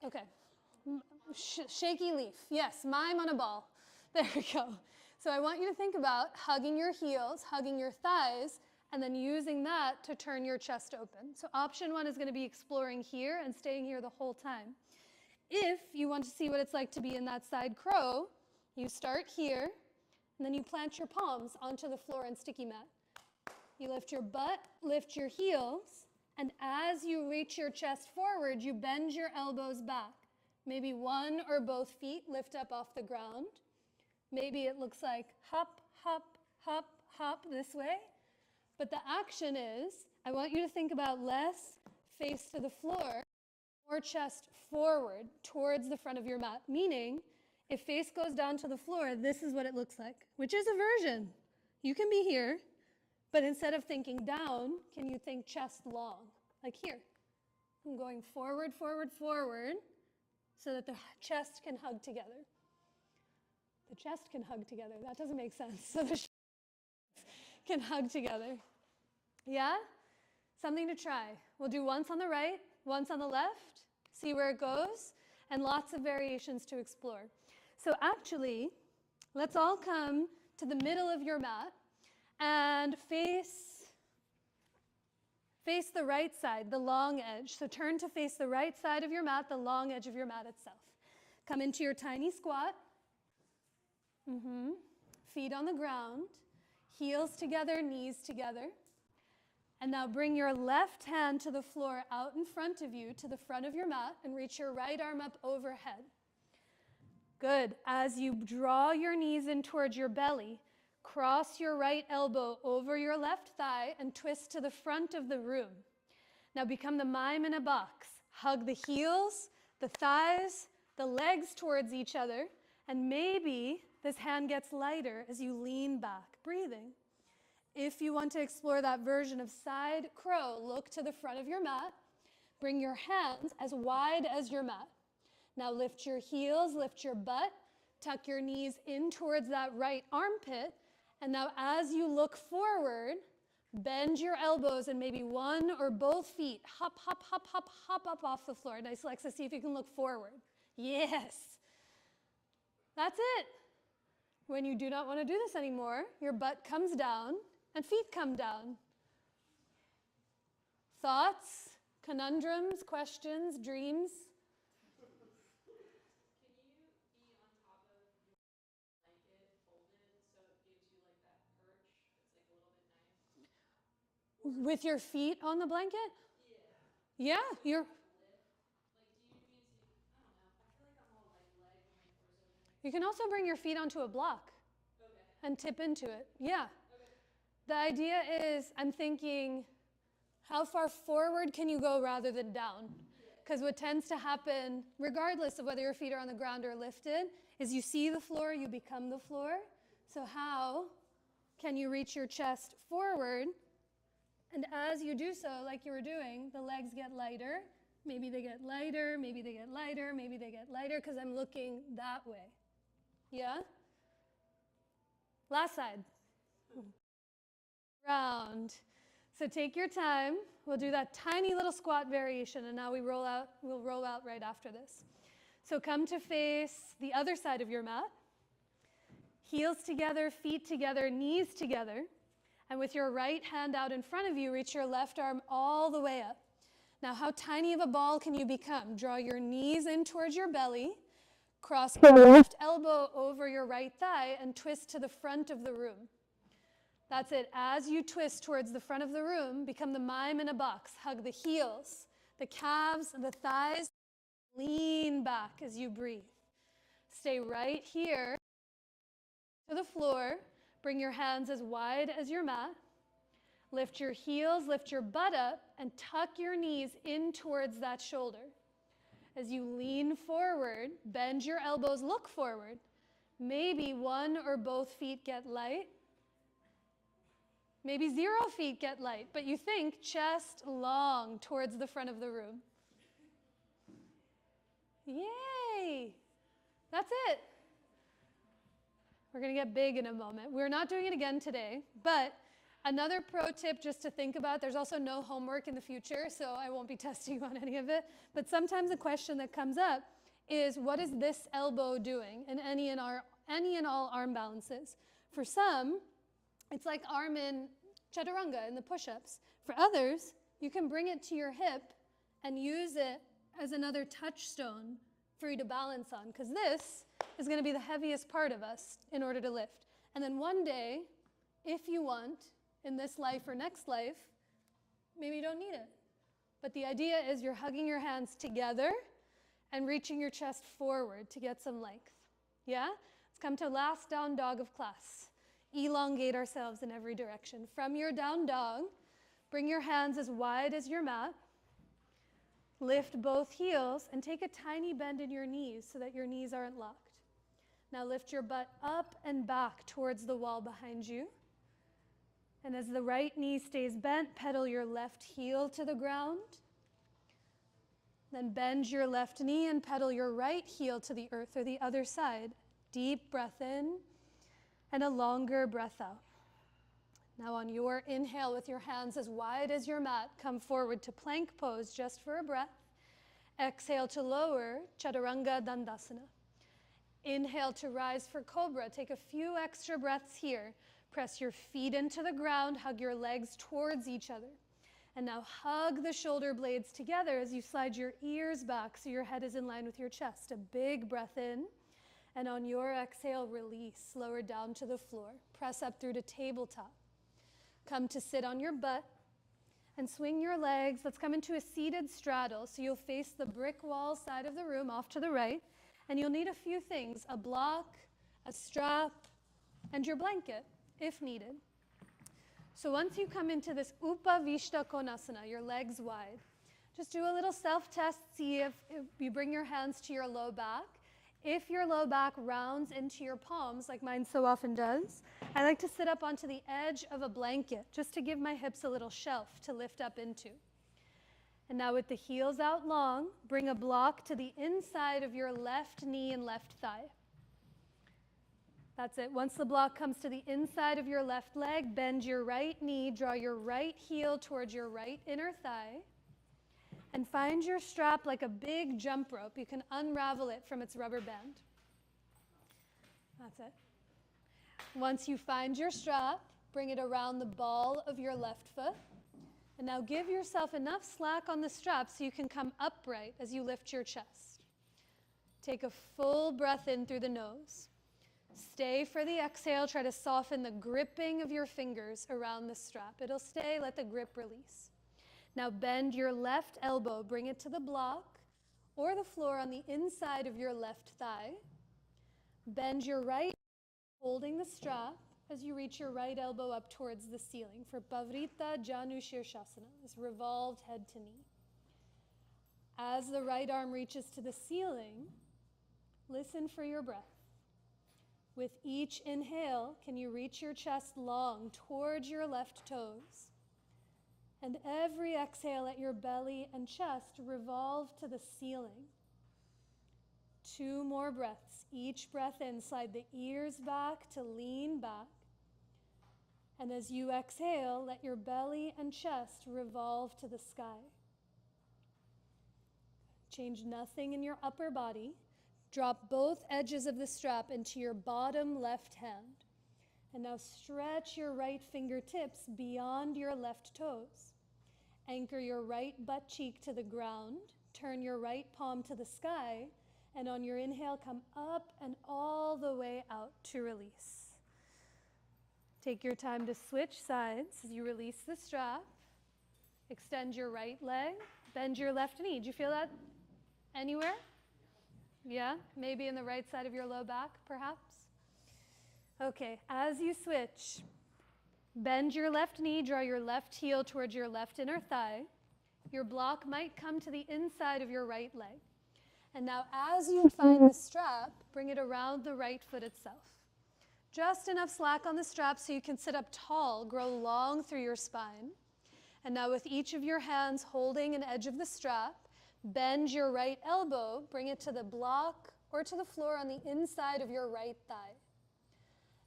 Okay. Shaky leaf. Yes, mime on a ball. There we go. So I want you to think about hugging your heels, hugging your thighs, and then using that to turn your chest open. So option one is going to be exploring here and staying here the whole time. If you want to see what it's like to be in that side crow, you start here, and then you plant your palms onto the floor and sticky mat. You lift your butt, lift your heels, and as you reach your chest forward, you bend your elbows back. Maybe one or both feet lift up off the ground. Maybe it looks like hop, hop, hop, hop this way. But the action is, I want you to think about less face to the floor, more chest forward towards the front of your mat. Meaning, if face goes down to the floor, this is what it looks like, which is a version. You can be here, but instead of thinking down, can you think chest long, like here? I'm going forward, forward, forward, so that the chest can hug together. The chest can hug together. That doesn't make sense. So the shoulders can hug together. Yeah? Something to try. We'll do once on the right, once on the left, see where it goes, and lots of variations to explore. So actually, let's all come to the middle of your mat and face the right side, the long edge. So turn to face the right side of your mat, the long edge of your mat itself. Come into your tiny squat. Feet on the ground, heels together, knees together. And now bring your left hand to the floor out in front of you, to the front of your mat, and reach your right arm up overhead. Good. As you draw your knees in towards your belly, cross your right elbow over your left thigh and twist to the front of the room. Now become the mime in a box. Hug the heels, the thighs, the legs towards each other, and maybe this hand gets lighter as you lean back, breathing. If you want to explore that version of side crow, look to the front of your mat. Bring your hands as wide as your mat. Now lift your heels, lift your butt, tuck your knees in towards that right armpit. And now as you look forward, bend your elbows and maybe one or both feet. Hop, hop, hop, hop, hop up off the floor. Nice, Alexa, see if you can look forward. Yes. That's it. When you do not want to do this anymore, your butt comes down and feet come down. Thoughts, conundrums, questions, dreams? Can you be on top of your blanket folded so it gives you like that perch? It's like a little bit nice. With your feet on the blanket? Yeah. Yeah, you're... You can also bring your feet onto a block and tip into it. Yeah. The idea is, I'm thinking How far forward can you go rather than down? Because what tends to happen, regardless of whether your feet are on the ground or lifted, is you see the floor, you become the floor. So how can you reach your chest forward? And as you do so, like you were doing, the legs get lighter. Maybe they get lighter, maybe they get lighter, maybe they get lighter because I'm looking that way. Yeah? Last side. Round. So take your time. We'll do that tiny little squat variation, and now we'll roll out right after this. So come to face the other side of your mat. Heels together, feet together, knees together. And with your right hand out in front of you, reach your left arm all the way up. Now, how tiny of a ball can you become? Draw your knees in towards your belly, cross your left elbow over your right thigh, and twist to the front of the room. That's it. As you twist towards the front of the room, become the mime in a box. Hug the heels, the calves, the thighs. Lean back as you breathe. Stay right here to the floor. Bring your hands as wide as your mat. Lift your heels, lift your butt up, and tuck your knees in towards that shoulder. As you lean forward, bend your elbows, look forward. Maybe one or both feet get light. Maybe 0 feet get light, but you think chest long towards the front of the room. Yay! That's it. We're going to get big in a moment. We're not doing it again today, but another pro tip just to think about, there's also no homework in the future, so I won't be testing you on any of it, but sometimes a question that comes up is, what is this elbow doing in any and all arm balances? For some, it's like arm in chaturanga in the push-ups. For others, you can bring it to your hip and use it as another touchstone for you to balance on, because this is going to be the heaviest part of us in order to lift. And then one day, if you want, in this life or next life, maybe you don't need it. But the idea is you're hugging your hands together and reaching your chest forward to get some length. Yeah? Let's come to last down dog of class. Elongate ourselves in every direction. From your down dog, bring your hands as wide as your mat. Lift both heels and take a tiny bend in your knees so that your knees aren't locked. Now lift your butt up and back towards the wall behind you. And as the right knee stays bent, pedal your left heel to the ground. Then bend your left knee and pedal your right heel to the earth or the other side. Deep breath in and a longer breath out. Now on your inhale with your hands as wide as your mat, come forward to plank pose just for a breath. Exhale to lower, Chaturanga Dandasana. Inhale to rise for Cobra. Take a few extra breaths here. Press your feet into the ground, hug your legs towards each other. And now hug the shoulder blades together as you slide your ears back so your head is in line with your chest. A big breath in. And on your exhale, release. Lower down to the floor. Press up through to tabletop. Come to sit on your butt and swing your legs. Let's come into a seated straddle. So you'll face the brick wall side of the room off to the right. And you'll need a few things, a block, a strap, and your blanket, if needed. So once you come into this Upavishta Konasana, your legs wide, just do a little self-test. See if you bring your hands to your low back. If your low back rounds into your palms, like mine so often does, I like to sit up onto the edge of a blanket just to give my hips a little shelf to lift up into. And now with the heels out long, bring a block to the inside of your left knee and left thigh. That's it. Once the block comes to the inside of your left leg, bend your right knee, draw your right heel towards your right inner thigh. And find your strap like a big jump rope. You can unravel it from its rubber band. That's it. Once you find your strap, bring it around the ball of your left foot. And now give yourself enough slack on the strap so you can come upright as you lift your chest. Take a full breath in through the nose. Stay for the exhale. Try to soften the gripping of your fingers around the strap. It'll stay. Let the grip release. Now bend your left elbow, bring it to the block or the floor on the inside of your left thigh. Bend your right, holding the strap as you reach your right elbow up towards the ceiling for Pavrita Janu Shirshasana, this revolved head to knee. As the right arm reaches to the ceiling, listen for your breath. With each inhale, can you reach your chest long towards your left toes? And every exhale, let your belly and chest revolve to the ceiling. 2 more breaths. Each breath in, slide the ears back to lean back. And as you exhale, let your belly and chest revolve to the sky. Change nothing in your upper body. Drop both edges of the strap into your bottom left hand. And now stretch your right fingertips beyond your left toes. Anchor your right butt cheek to the ground. Turn your right palm to the sky. And on your inhale, come up and all the way out to release. Take your time to switch sides as you release the strap. Extend your right leg. Bend your left knee. Do you feel that anywhere? Yeah? Maybe in the right side of your low back, perhaps? Okay, as you switch, bend your left knee, draw your left heel towards your left inner thigh. Your block might come to the inside of your right leg. And now as you find the strap, bring it around the right foot itself. Just enough slack on the strap so you can sit up tall, grow long through your spine. And now with each of your hands holding an edge of the strap, bend your right elbow, bring it to the block or to the floor on the inside of your right thigh.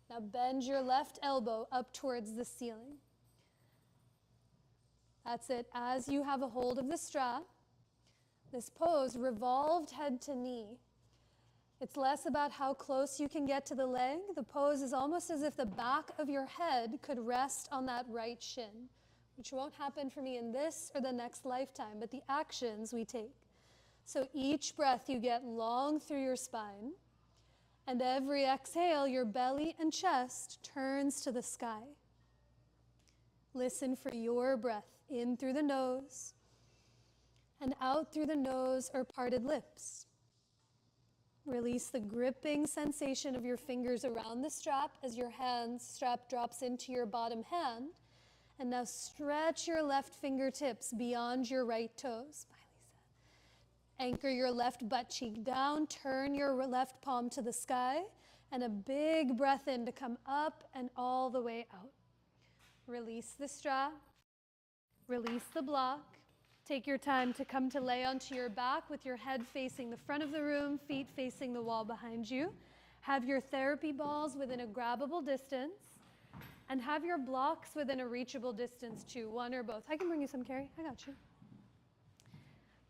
Now bend your left elbow up towards the ceiling. That's it. As you have a hold of the strap, this pose, revolved head to knee. It's less about how close you can get to the leg. The pose is almost as if the back of your head could rest on that right shin, which won't happen for me in this or the next lifetime, but the actions we take. So each breath you get long through your spine, and every exhale, your belly and chest turns to the sky. Listen for your breath in through the nose and out through the nose or parted lips. Release the gripping sensation of your fingers around the strap as your strap drops into your bottom hand. And now stretch your left fingertips beyond your right toes. Bye, Lisa. Anchor your left butt cheek down, turn your left palm to the sky, and a big breath in to come up and all the way out. Release the strap, release the block. Take your time to come to lay onto your back with your head facing the front of the room, feet facing the wall behind you. Have your therapy balls within a grabbable distance. And have your blocks within a reachable distance too, one or both. I can bring you some, Carrie. I got you.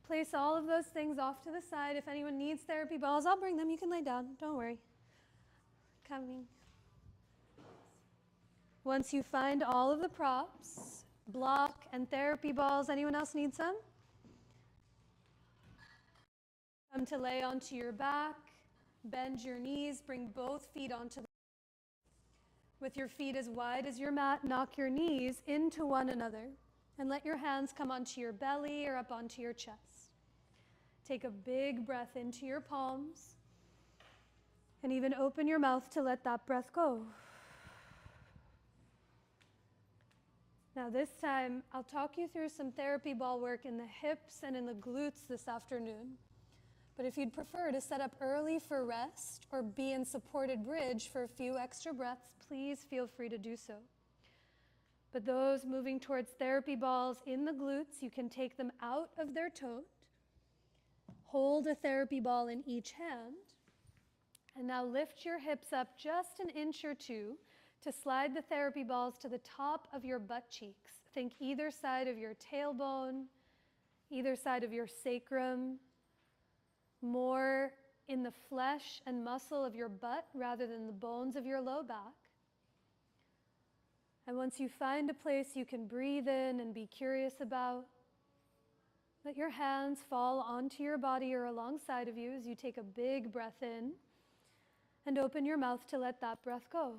Place all of those things off to the side. If anyone needs therapy balls, I'll bring them. You can lay down. Don't worry. Coming. Once you find all of the props, block and therapy balls, anyone else need some? Come to lay onto your back. Bend your knees. Bring both feet onto the with your feet as wide as your mat, knock your knees into one another and let your hands come onto your belly or up onto your chest. Take a big breath into your palms and even open your mouth to let that breath go. Now this time, I'll talk you through some therapy ball work in the hips and in the glutes this afternoon. But if you'd prefer to set up early for rest or be in supported bridge for a few extra breaths, please feel free to do so. But those moving towards therapy balls in the glutes, you can take them out of their tote, hold a therapy ball in each hand, and now lift your hips up just an inch or two to slide the therapy balls to the top of your butt cheeks. Think either side of your tailbone, either side of your sacrum, more in the flesh and muscle of your butt rather than the bones of your low back. And once you find a place you can breathe in and be curious about, let your hands fall onto your body or alongside of you as you take a big breath in and open your mouth to let that breath go.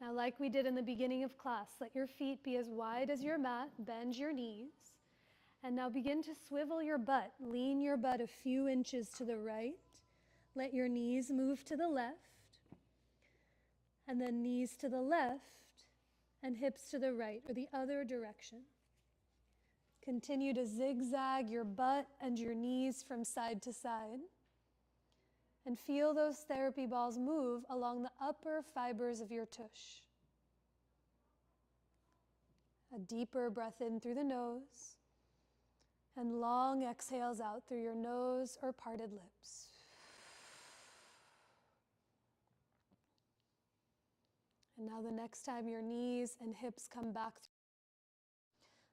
Now, like we did in the beginning of class, let your feet be as wide as your mat, bend your knees. And now begin to swivel your butt. Lean your butt a few inches to the right. Let your knees move to the left. And then knees to the left and hips to the right, or the other direction. Continue to zigzag your butt and your knees from side to side. And feel those therapy balls move along the upper fibers of your tush. A deeper breath in through the nose, and long exhales out through your nose or parted lips. And now the next time your knees and hips come back,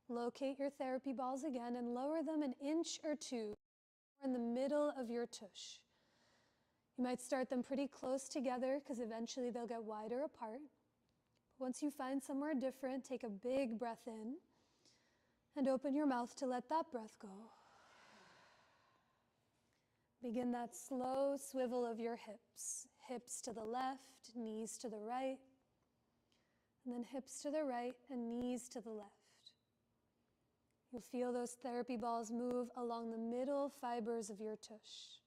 locate your therapy balls again and lower them an inch or two in the middle of your tush. You might start them pretty close together because eventually they'll get wider apart. Once you find somewhere different, take a big breath in and open your mouth to let that breath go. Begin that slow swivel of your hips. Hips to the left, knees to the right, and then hips to the right and knees to the left. You'll feel those therapy balls move along the middle fibers of your tush.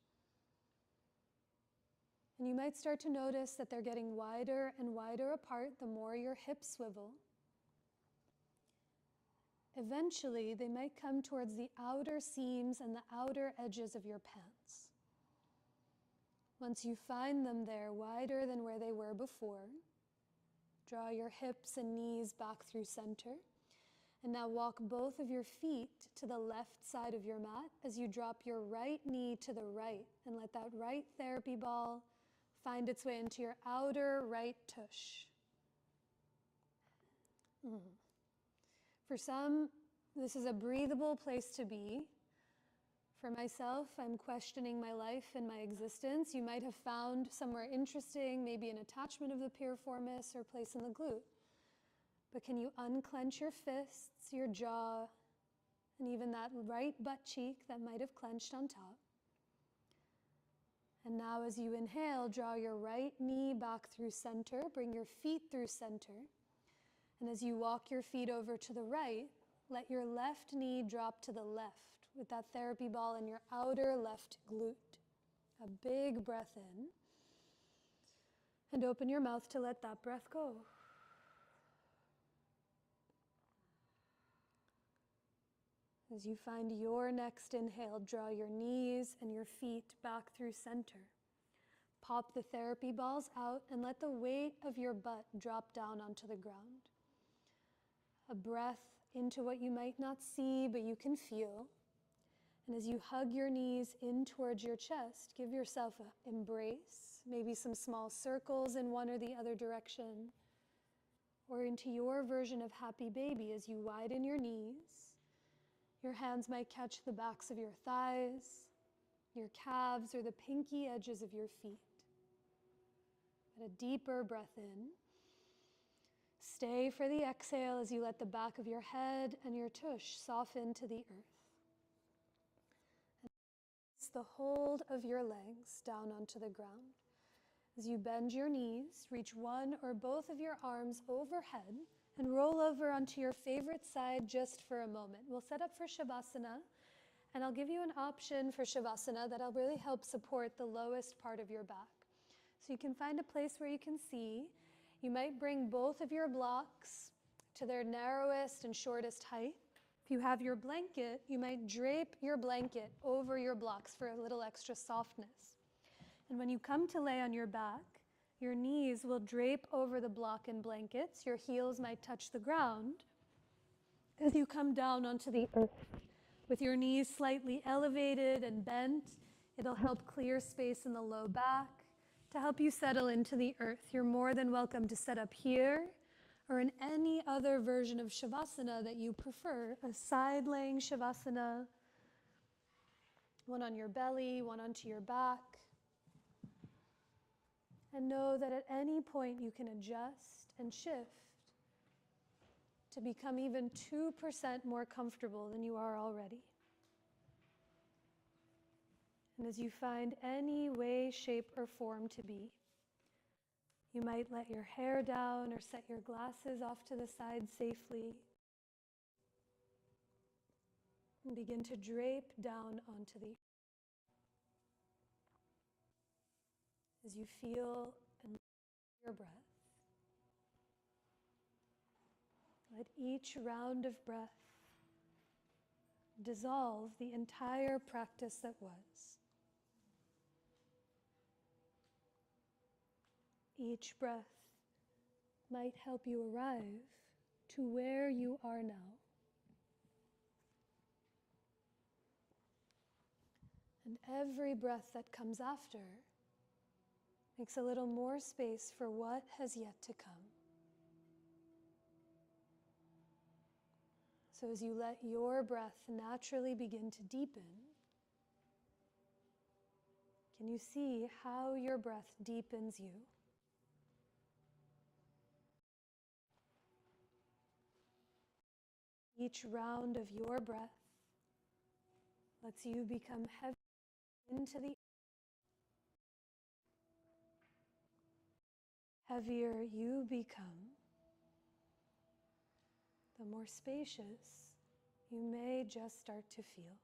And you might start to notice that they're getting wider and wider apart the more your hips swivel. Eventually, they might come towards the outer seams and the outer edges of your pants. Once you find them there, wider than where they were before, draw your hips and knees back through center. And now walk both of your feet to the left side of your mat as you drop your right knee to the right and let that right therapy ball find its way into your outer right tush. For some, this is a breathable place to be. For myself, I'm questioning my life and my existence. You might have found somewhere interesting, maybe an attachment of the piriformis or place in the glute. But can you unclench your fists, your jaw, and even that right butt cheek that might have clenched on top? And now as you inhale, draw your right knee back through center, bring your feet through center. And as you walk your feet over to the right, let your left knee drop to the left with that therapy ball in your outer left glute. A big breath in. And open your mouth to let that breath go. As you find your next inhale, draw your knees and your feet back through center. Pop the therapy balls out and let the weight of your butt drop down onto the ground. A breath into what you might not see, but you can feel. And as you hug your knees in towards your chest, give yourself an embrace, maybe some small circles in one or the other direction, or into your version of happy baby as you widen your knees. Your hands might catch the backs of your thighs, your calves, or the pinky edges of your feet. And a deeper breath in. Stay for the exhale as you let the back of your head and your tush soften to the earth. And it's the hold of your legs down onto the ground. As you bend your knees, reach one or both of your arms overhead and roll over onto your favorite side just for a moment. We'll set up for Shavasana, and I'll give you an option for Shavasana that'll really help support the lowest part of your back. So you can find a place where you can see. You might bring both of your blocks to their narrowest and shortest height. If you have your blanket, you might drape your blanket over your blocks for a little extra softness. And when you come to lay on your back, your knees will drape over the block and blankets. Your heels might touch the ground as you come down onto the earth. With your knees slightly elevated and bent, it'll help clear space in the low back to help you settle into the earth. You're more than welcome to set up here or in any other version of Shavasana that you prefer, a side-laying Shavasana, one on your belly, one onto your back. And know that at any point you can adjust and shift to become even 2% more comfortable than you are already. And as you find any way, shape, or form to be, you might let your hair down or set your glasses off to the side safely and begin to drape down onto the earth. As you feel and your breath. Let each round of breath dissolve the entire practice that was. Each breath might help you arrive to where you are now. And every breath that comes after makes a little more space for what has yet to come. So as you let your breath naturally begin to deepen, can you see how your breath deepens you? Each round of your breath lets you become heavy into the heavier you become, the more spacious you may just start to feel.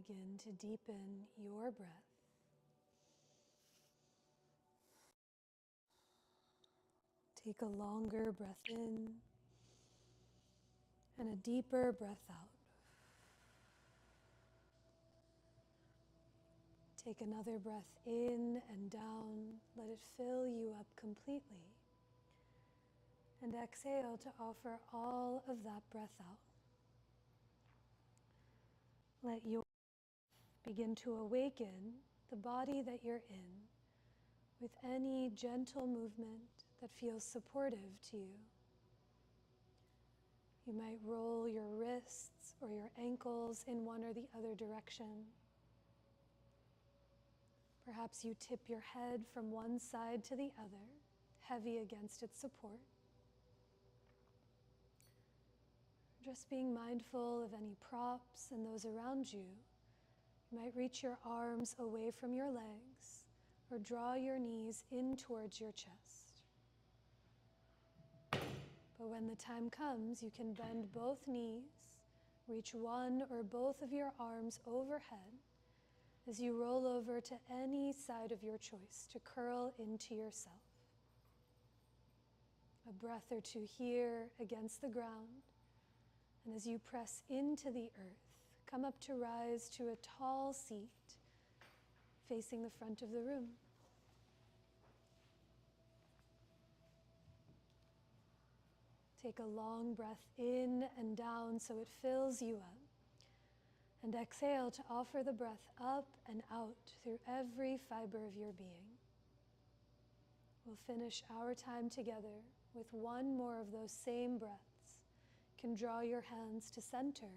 Begin to deepen your breath. Take a longer breath in and a deeper breath out. Take another breath in and down. Let it fill you up completely. And exhale to offer all of that breath out. Let your begin to awaken the body that you're in with any gentle movement that feels supportive to you. You might roll your wrists or your ankles in one or the other direction. Perhaps you tip your head from one side to the other, heavy against its support. Just being mindful of any props and those around you. You might reach your arms away from your legs or draw your knees in towards your chest. But when the time comes, you can bend both knees, reach one or both of your arms overhead as you roll over to any side of your choice to curl into yourself. A breath or two here against the ground, and as you press into the earth, come up to rise to a tall seat facing the front of the room. Take a long breath in and down so it fills you up. And exhale to offer the breath up and out through every fiber of your being. We'll finish our time together with one more of those same breaths. You can draw your hands to center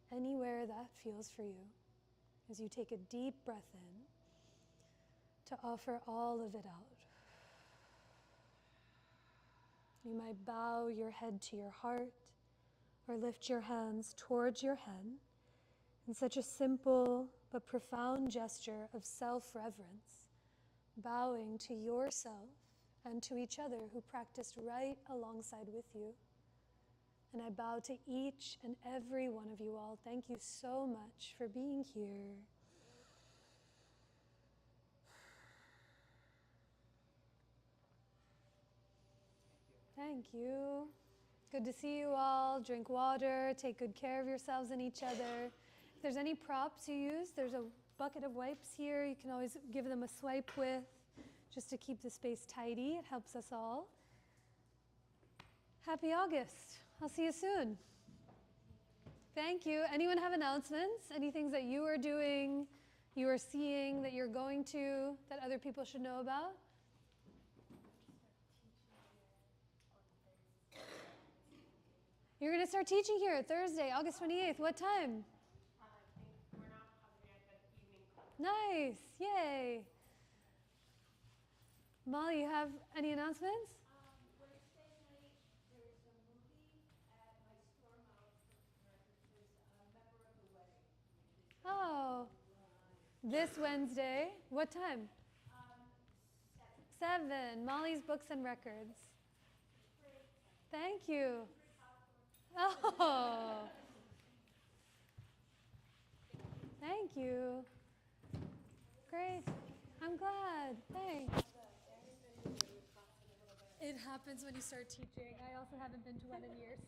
anywhere that feels for you as you take a deep breath in to offer all of it out. You might bow your head to your heart or lift your hands towards your head in such a simple but profound gesture of self-reverence, bowing to yourself and to each other who practiced right alongside with you. And I bow to each and every one of you all. Thank you so much for being here. Thank you. Good to see you all. Drink water, take good care of yourselves and each other. If there's any props you use, there's a bucket of wipes here. You can always give them a swipe with, just to keep the space tidy. It helps us all. Happy August. I'll see you soon. Thank you. Anyone have announcements? Any things that you are doing, you are seeing, that you're going to, that other people should know about? You're going to start teaching here Thursday, August 28th. What time? I think we're not positive yet, but evening class. Nice. Yay. Molly, you have any announcements? Wednesday night, there's a movie at my storehouse, which is a member of the wedding. Oh, this Wednesday. What time? 7. 7. Molly's Books and Records. Free. Thank you. Free popcorn. Oh. Thank you. Great. I'm glad. Thanks. It happens when you start teaching. I also haven't been to one in years.